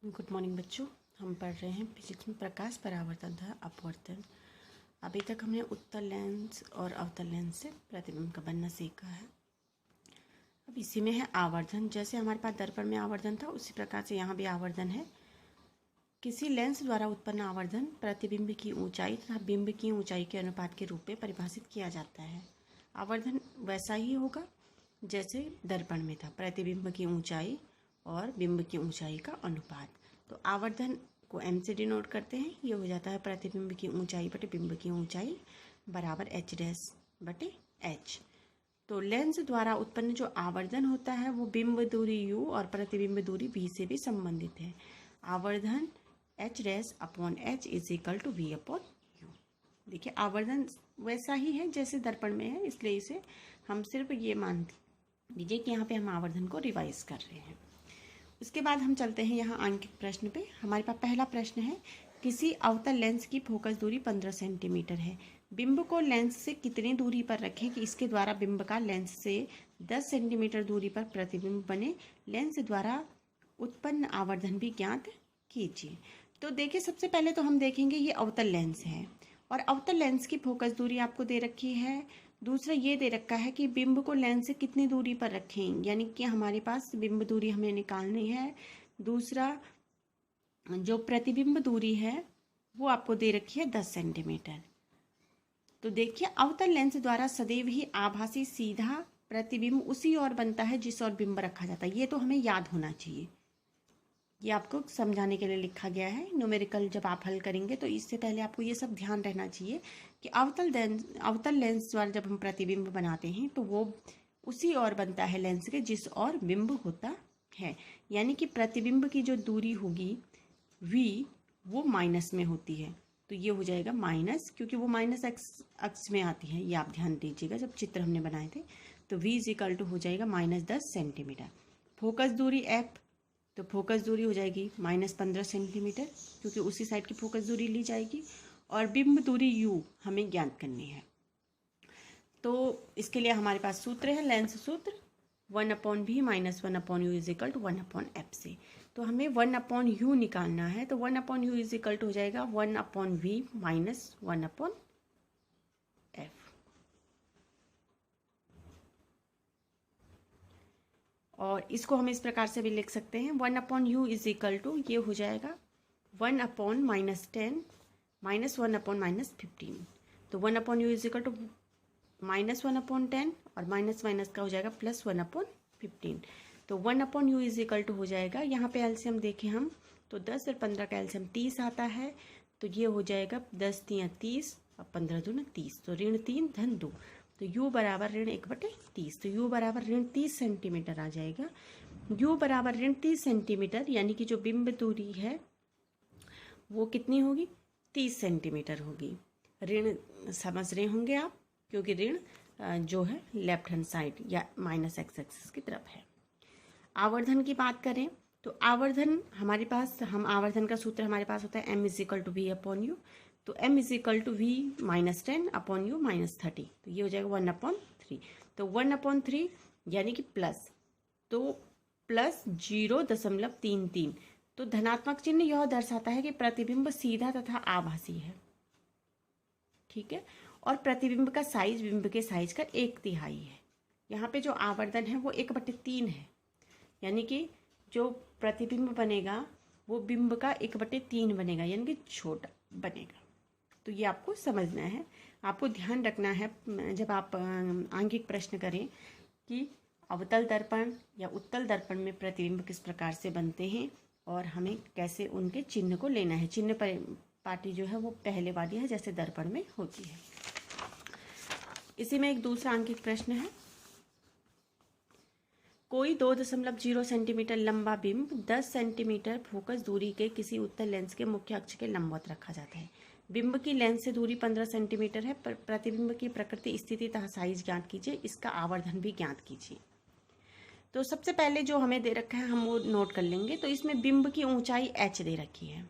Good morning बच्चों। हम पढ़ रहे हैं फिजिक्स में प्रकाश परावर्तन तथा अपवर्तन। अभी तक हमने उत्तल लेंस और अवतल लेंस से प्रतिबिंब का बनना सीखा है। अब इसी में है आवर्धन। जैसे हमारे पास दर्पण में आवर्धन था उसी प्रकार से यहाँ भी आवर्धन है। किसी लेंस द्वारा उत्पन्न आवर्धन प्रतिबिंब की ऊंचाई तथा बिंब की ऊंचाई के अनुपात के रूप में परिभाषित किया जाता है। आवर्धन वैसा ही होगा जैसे दर्पण में था, प्रतिबिंब की ऊंचाई और बिंब की ऊंचाई का अनुपात। तो आवर्धन को m से डिनोट करते हैं। ये हो जाता है प्रतिबिंब की ऊंचाई बटे बिंब की ऊंचाई बराबर h डैश बटे h। तो लेंस द्वारा उत्पन्न जो आवर्धन होता है वो बिंब दूरी u और प्रतिबिंब दूरी v से भी संबंधित है। आवर्धन h dash upon h is equal to v upon u। देखिए आवर्धन वैसा ही है जैसे दर्पण में है, इसलिए इसे हम सिर्फ ये मान लीजिए कि यहाँ पे हम आवर्धन को रिवाइज कर रहे हैं। उसके बाद हम चलते हैं यहाँ आंकिक प्रश्न पे। हमारे पास पहला प्रश्न है, किसी अवतल लेंस की फोकस दूरी 15 सेंटीमीटर है। बिंब को लेंस से कितनी दूरी पर रखें कि इसके द्वारा बिंब का लेंस से 10 सेंटीमीटर दूरी पर प्रतिबिंब बने। लेंस द्वारा उत्पन्न आवर्धन भी ज्ञात कीजिए। तो देखिए सबसे पहले तो हम देखेंगे ये अवतल लेंस है और अवतल लेंस की फोकस दूरी आपको दे रखी है। दूसरा ये दे रखा है कि बिंब को लेंस से कितनी दूरी पर रखें, यानी कि हमारे पास बिंब दूरी हमें निकालनी है। दूसरा जो प्रतिबिंब दूरी है वो आपको दे रखी है 10 सेंटीमीटर। तो देखिए अवतल लेंस द्वारा सदैव ही आभासी सीधा प्रतिबिंब उसी ओर बनता है जिस ओर बिंब रखा जाता है। ये तो हमें याद होना चाहिए, ये आपको समझाने के लिए लिखा गया है। न्यूमेरिकल जब आप हल करेंगे तो इससे पहले आपको ये सब ध्यान रहना चाहिए कि अवतल लेंस द्वारा जब हम प्रतिबिंब बनाते हैं तो वो उसी ओर बनता है लेंस के जिस ओर बिंब होता है। यानी कि प्रतिबिंब की जो दूरी होगी v वो माइनस में होती है, तो ये हो जाएगा माइनस, क्योंकि वो माइनस अक्ष में आती है। ये आप ध्यान दीजिएगा जब चित्र हमने बनाए थे। तो v इज इक्वल टू हो जाएगा -10 सेंटीमीटर। फोकस दूरी f, तो फोकस दूरी हो जाएगी -15 सेंटीमीटर, क्योंकि उसी साइड की फोकस दूरी ली जाएगी। और बिंब दूरी u हमें ज्ञात करनी है। तो इसके लिए हमारे पास सूत्र है, लेंस सूत्र 1/v - 1/u is equal to 1/f से। तो हमें 1/u निकालना है, तो 1/u इज इक्वल टू हो जाएगा 1/v - 1/f। और इसको हम इस प्रकार से भी लिख सकते हैं, 1/u इज इक्वल टू ये हो जाएगा 1/-10 -1/-15। तो 1/u इज इक्वल टू -1/10 और माइनस माइनस का हो जाएगा +1/15। तो 1/u इज इक्वल टू हो जाएगा, यहाँ पे एलसीएम देखें हम तो 10 और 15 का एलसीएम 30 आता है। तो ये हो जाएगा 10 × 30 और 15 दूना 30, तो -3 धन 2, तो u बराबर (1/30). तो u बराबर -30 सेंटीमीटर आ जाएगा। u बराबर -30 सेंटीमीटर यानी कि जो बिंब दूरी है वो कितनी होगी, 30 सेंटीमीटर होगी। ऋण समझ रहे होंगे आप, क्योंकि ऋण जो है लेफ्ट हैंड साइड या -x एक्सिस की तरफ है। आवर्धन की बात करें तो आवर्धन हमारे पास, आवर्धन का सूत्र हमारे पास होता है m is equal to v upon U. तो m is equal to v -10 upon U -30, तो ये हो जाएगा 1/3। तो 1/3 यानी कि प्लस, तो +0.33। तो धनात्मक चिन्ह यह दर्शाता है कि प्रतिबिंब सीधा तथा आभासी है, ठीक है। और प्रतिबिंब का साइज बिंब के साइज का 1/3 है। यहाँ पे जो आवर्धन है वो 1/3 है, यानी कि जो प्रतिबिंब बनेगा वो बिंब का 1/3 बनेगा, यानी कि छोटा बनेगा। तो ये आपको समझना है, आपको ध्यान रखना है जब आप आंकिक प्रश्न करें कि अवतल दर्पण या उत्तल दर्पण में प्रतिबिंब किस प्रकार से बनते हैं और हमें कैसे उनके चिन्ह को लेना है। चिन्ह पार्टी जो है वो पहले वाली है जैसे दर्पण में होती है। इसी में एक दूसरा आंकिक प्रश्न है, कोई 2.0 सेंटीमीटर लंबा बिंब 10 सेंटीमीटर फोकस दूरी के किसी उत्तल लेंस के मुख्य अक्ष के लंबवत रखा जाता है। बिंब की लेंस से दूरी 15 सेंटीमीटर है। प्रतिबिंब की प्रकृति, स्थिति तथा साइज ज्ञात कीजिए, इसका आवर्धन भी ज्ञात कीजिए। तो सबसे पहले जो हमें दे रखा है हम वो नोट कर लेंगे। तो इसमें बिंब की ऊंचाई h दे रखी है,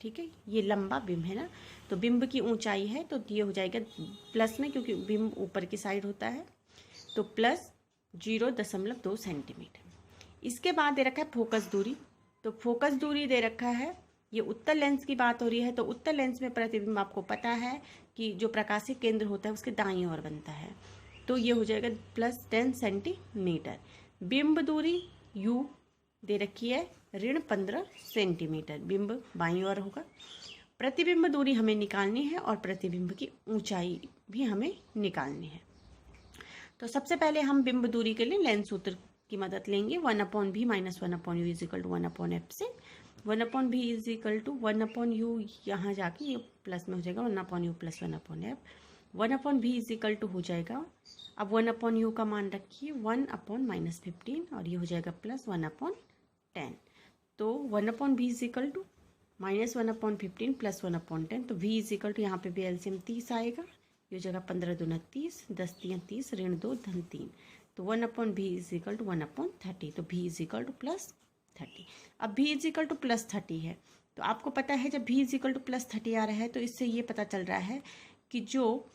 ठीक है। ये लंबा बिंब है ना, तो बिंब की ऊंचाई है तो ये हो जाएगा प्लस में, क्योंकि बिंब ऊपर की साइड होता है, तो +0.2 सेंटीमीटर। इसके बाद दे रखा है फोकस दूरी, तो फोकस दूरी दे रखा है, ये उत्तल लेंस की बात हो रही है, तो उत्तल लेंस में प्रतिबिंब आपको पता है कि जो प्रकाशिक केंद्र होता है उसके दाईं ओर बनता है, तो ये हो जाएगा +10 सेंटीमीटर। बिंब दूरी u दे रखी है -15 सेंटीमीटर, बिंब बाईं ओर होगा। प्रतिबिंब दूरी हमें निकालनी है और प्रतिबिंब की ऊंचाई भी हमें निकालनी है। तो सबसे पहले हम बिंब दूरी के लिए लेंस सूत्र की मदद लेंगे। 1/b - 1/u = 1/f से 1/b = 1/u, यहाँ जाके ये प्लस में हो जाएगा 1/u + 1/f। 1/b = हो जाएगा, अब 1/u का मान रखिए 1/-15 और ये हो जाएगा +1/10। तो 1/b = -1/15 + 1/10, तो v = यहाँ पे भी एलसीएम 30 आएगा, ये हो जाएगा 15 दूना 30, 10 तियां 30, ऋण 2 धन 3, तो 1/b = 1/30, तो v = +30। अब v = +30 है, तो आपको पता है जब v = +30 आ रहा है तो इससे ये पता चल रहा है कि जो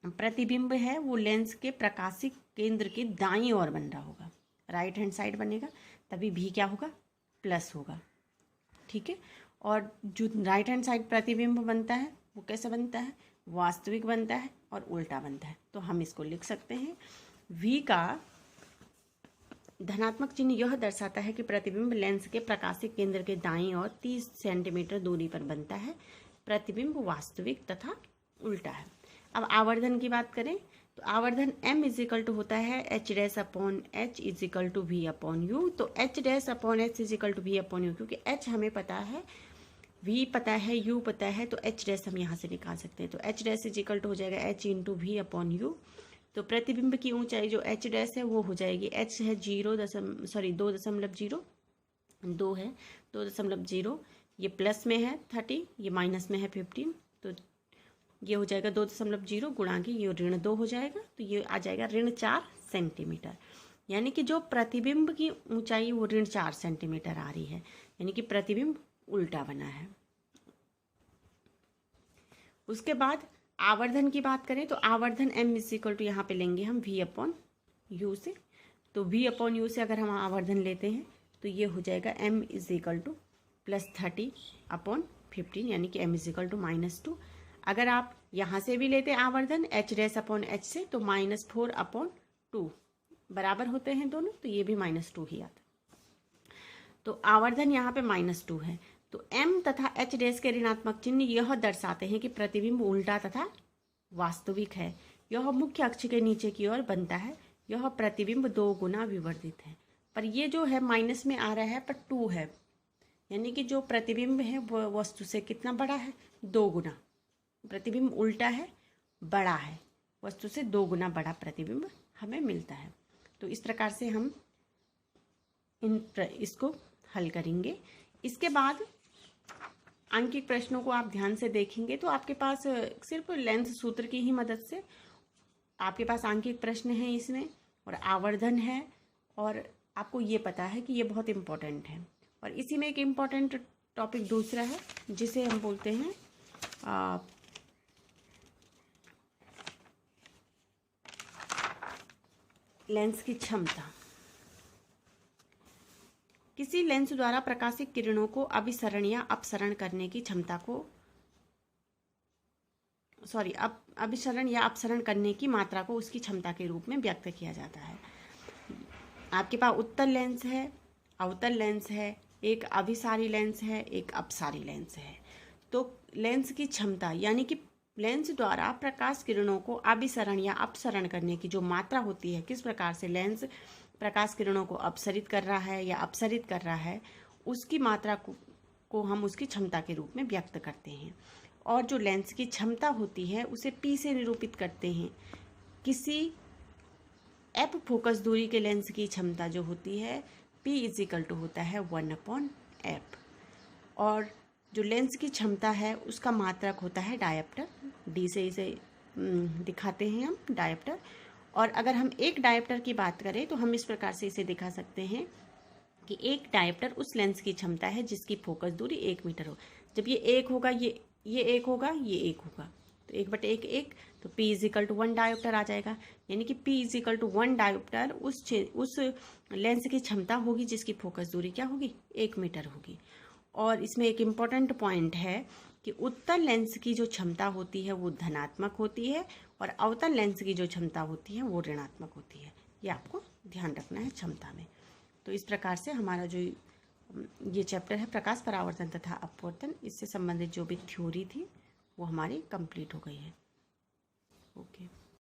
प्रतिबिंब है वो लेंस के प्रकाशिक केंद्र के दाईं ओर बन रहा होगा, राइट हैंड साइड बनेगा, तभी v क्या होगा, प्लस होगा। ठीक है, और जो राइट हैंड साइड प्रतिबिंब बनता है वो कैसे बनता है, वास्तविक बनता है और उल्टा बनता है। तो हम इसको लिख सकते हैं, v का धनात्मक चिन्ह यह दर्शाता है कि प्रतिबिंब लेंस के प्रकाशिक केंद्र के दाईं ओर 30 सेंटीमीटर दूरी पर बनता है। प्रतिबिंब वास्तविक तथा उल्टा है। अब आवर्धन की बात करें तो आवर्धन m = होता है h' अपॉन h = v/u। तो h' अपॉन h = v/u, क्योंकि h हमें पता है, v पता है, u पता है, तो h' हम यहाँ से निकाल सकते हैं। तो h' = हो जाएगा h × v/u। तो प्रतिबिंब की ऊंचाई जो h' है वो हो जाएगी, h है 2.0, 2 है 2.0, ये प्लस में है 30, ये माइनस में है 15, तो ये हो जाएगा 2.0 गुणा के ये ऋण 2 हो जाएगा, तो ये आ जाएगा ऋण 4 सेंटीमीटर। यानी कि जो प्रतिबिंब की ऊंचाई वो ऋण 4 सेंटीमीटर आ रही है, यानी कि प्रतिबिंब उल्टा बना है। उसके बाद आवर्धन की बात करें तो आवर्धन m = यहाँ पे लेंगे हम v/u से। तो v/u से अगर हम आवर्धन लेते हैं तो ये हो जाएगा m = +30/15, यानी कि m = -2। अगर आप यहाँ से भी लेते आवर्धन h' अपॉन h से तो -4/2 बराबर होते हैं दोनों, तो ये भी -2 ही आता। तो आवर्धन यहाँ पे -2 है, तो m तथा h' के ऋणात्मक चिन्ह यह दर्शाते हैं कि प्रतिबिंब उल्टा तथा वास्तविक है। यह मुख्य अक्ष के नीचे की ओर बनता है, यह प्रतिबिंब 2 गुना विवर्धित है। पर ये जो है माइनस में आ रहा है पर 2 है, यानी कि जो प्रतिबिंब है वो वस्तु से कितना बड़ा है, 2 गुना। प्रतिबिंब उल्टा है, बड़ा है, वस्तु से 2 गुना बड़ा प्रतिबिंब हमें मिलता है। तो इस प्रकार से हम इसको हल करेंगे। इसके बाद आंकिक प्रश्नों को आप ध्यान से देखेंगे तो आपके पास सिर्फ लेंस सूत्र की ही मदद से आपके पास आंकिक प्रश्न है इसमें, और आवर्धन है, और आपको ये पता है कि ये बहुत इम्पोर्टेंट है। और इसी में एक इम्पोर्टेंट टॉपिक दूसरा है जिसे हम बोलते हैं लेंस की क्षमता। किसी लेंस द्वारा प्रकाशिक किरणों को अभिसरण या अपसरण करने की क्षमता को अभिसरण या अपसरण करने की मात्रा को उसकी क्षमता के रूप में व्यक्त किया जाता है। आपके पास उत्तल लेंस है, अवतल लेंस है, एक अभिसारी लेंस है, एक अपसारी लेंस है। तो लेंस की क्षमता यानी कि लेंस द्वारा प्रकाश किरणों को अभिसरण या अपसरण करने की जो मात्रा होती है, किस प्रकार से लेंस प्रकाश किरणों को अपसरित कर रहा है या अपसरित कर रहा है, उसकी मात्रा को हम उसकी क्षमता के रूप में व्यक्त करते हैं। और जो लेंस की क्षमता होती है उसे P से निरूपित करते हैं। किसी एफ फोकस दूरी के लेंस की क्षमता जो होती है P = होता है 1/f, और जो लेंस की क्षमता है उसका मात्रक होता है डायप्टर, D से इसे दिखाते हैं हम डायप्टर। और अगर हम एक डायप्टर की बात करें तो हम इस प्रकार से इसे दिखा सकते हैं कि एक डायप्टर उस लेंस की क्षमता है जिसकी फोकस दूरी 1 मीटर हो। जब ये 1 होगा, ये 1 होगा, ये 1 होगा, तो 1/1 तो P इजिकल टू 1 डायोप्टर आ जाएगा, यानी कि P इजिकल टू 1 डायोप्टर उस लेंस की क्षमता होगी जिसकी फोकस दूरी क्या होगी, 1 मीटर होगी। और इसमें एक इम्पॉर्टेंट पॉइंट है कि उत्तल लेंस की जो क्षमता होती है वो धनात्मक होती है और अवतल लेंस की जो क्षमता होती है वो ऋणात्मक होती है। ये आपको ध्यान रखना है क्षमता में। तो इस प्रकार से हमारा जो ये चैप्टर है प्रकाश परावर्तन तथा अपवर्तन, इससे संबंधित जो भी थ्योरी थी वो हमारी कंप्लीट हो गई है। ओके।